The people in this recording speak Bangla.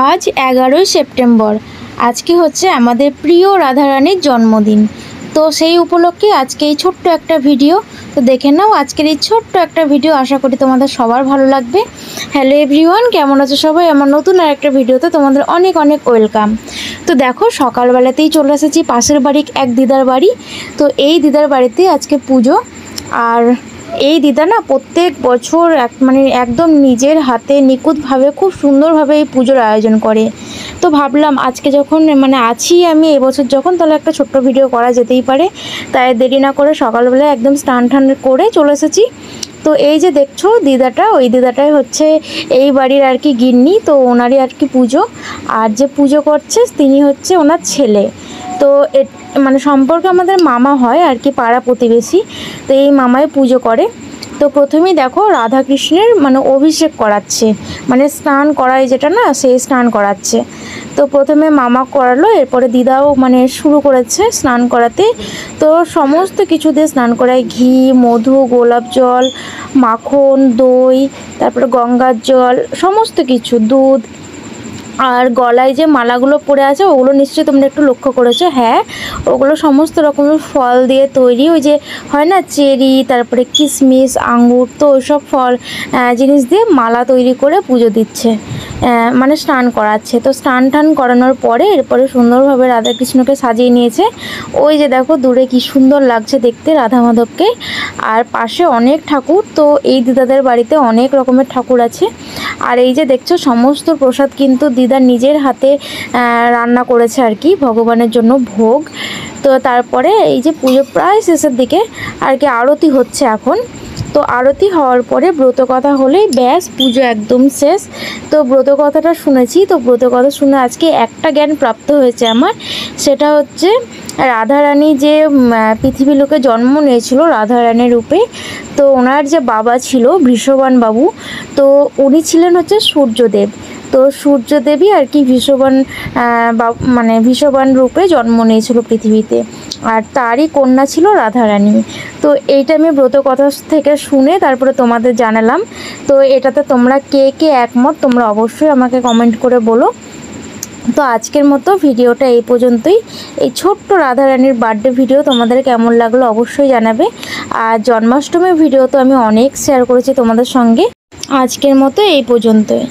आज 11 সেপ্টেম্বর। আজকে হচ্ছে আমাদের প্রিয় রাধারানীর জন্মদিন। তো সেই উপলক্ষে আজকে এই ছোট্ট একটা ভিডিও তো দেখে নাও। আজকের এই ছোট্ট একটা ভিডিও আশা করি তোমাদের সবার ভালো লাগবে। হ্যালো এভরিওয়ান, কেমন আছো সবাই? আমার নতুন আর একটা ভিডিওতে তোমাদের অনেক অনেক ওয়েলকাম। তো দেখো, সকালবেলাতেই চলে এসেছি পাশের বাড়ির এক দিদার বাড়ি। তো এই দিদার বাড়িতে আজকে পুজো। আর এই দিদা না প্রত্যেক বছর একদম নিজের হাতে নিখুঁতভাবে খুব সুন্দরভাবে এই পুজোর আয়োজন করে। তো ভাবলাম আজকে যখন আছি আমি এবছর যখন, তাহলে একটা ছোট্ট ভিডিও করা যেতেই পারে। তাই দেরি না করে সকালবেলা একদম স্নান টান করে চলে এসেছি। তো এই যে দেখছো দিদাটা, ওই দিদাটাই হচ্ছে এই বাড়ির আর কি গিন্নি। তো ওনারই আর কি পুজো। আর যে পুজো করছে তিনি হচ্ছে ওনার ছেলে। তো সম্পর্কে আমাদের মামা হয় আর কি, পাড়া প্রতিবেশী। তো এই মামাই পুজো করে। তো প্রথমেই দেখো রাধাকৃষ্ণের অভিষেক করাচ্ছে, স্নান করায় যেটা না, সেই স্নান করাচ্ছে। তো প্রথমে মামা করালো, এরপরে দিদাও শুরু করেছে স্নান করাতে। তো সমস্ত কিছু দিয়ে স্নান করায়, ঘি, মধু, গোলাপ জল, মাখন, দই, তারপরে গঙ্গার জল, সমস্ত কিছু, দুধ। আর গলায় যে মালাগুলো পরে আছে ওগুলো নিশ্চয়ই তোমরা একটু লক্ষ্য করেছো। হ্যাঁ, ওগুলো সমস্ত রকমের ফল দিয়ে তৈরি। ওই যে হয় না চেরি, তারপরে কিশমিশ, আঙ্গুর, তো ওইসব ফল জিনিস দিয়ে মালা তৈরি করে পুজো দিচ্ছে, স্নান করাচ্ছে। তো স্নান টান করানোর পরে এরপরে সুন্দরভাবে রাধাকৃষ্ণকে সাজিয়ে নিয়েছে। ওই যে দেখো দূরে কি সুন্দর লাগছে দেখতে রাধা মাধবকে। আর পাশে অনেক ঠাকুর। তো এই দিদাদের বাড়িতে অনেক রকমের ঠাকুর আছে। আর এই যে দেখছো সমস্ত প্রসাদ কিন্তু দিদা নিজের হাতে রান্না করেছে আর কি, ভগবানের জন্য ভোগ। তো তারপরে এই যে পুজো প্রায় শেষের দিকে আর কি, আরতি হচ্ছে এখন। তো আরতি হওয়ার পরে ব্রত কথা হলেই ব্যাস, পুজো একদম শেষ। তো ব্রত কথাটা শুনেছি। তো ব্রত কথা শুনে আজকে একটা জ্ঞান প্রাপ্ত হয়েছে আমার। সেটা হচ্ছে রাধারানী যে পৃথিবী লোকে জন্ম নিয়েছিল রাধারানীর রূপে, তো ওনার যে বাবা ছিল বৃষবান বাবু, তো উনি ছিলেন হচ্ছে সূর্যদেব। তো সূর্যদেবী আর কি ভীষবান রূপে জন্ম নিয়েছিল পৃথিবীতে। আর তারই কন্যা ছিল রাধারানী। তো এইটা আমি ব্রত কথা থেকে শুনে তারপরে তোমাদের জানালাম। তো এটাতে তোমরা কে কে একমত তোমরা অবশ্যই আমাকে কমেন্ট করে বলো। তো আজকের মতো ভিডিওটা এই পর্যন্তই। এই ছোট্ট রাধারানীর বার্থডে ভিডিও তোমাদের কেমন লাগলো অবশ্যই জানাবে। আর জন্মাষ্টমীর ভিডিও তো আমি অনেক শেয়ার করেছি তোমাদের সঙ্গে। আজকের মতো এই পর্যন্তই।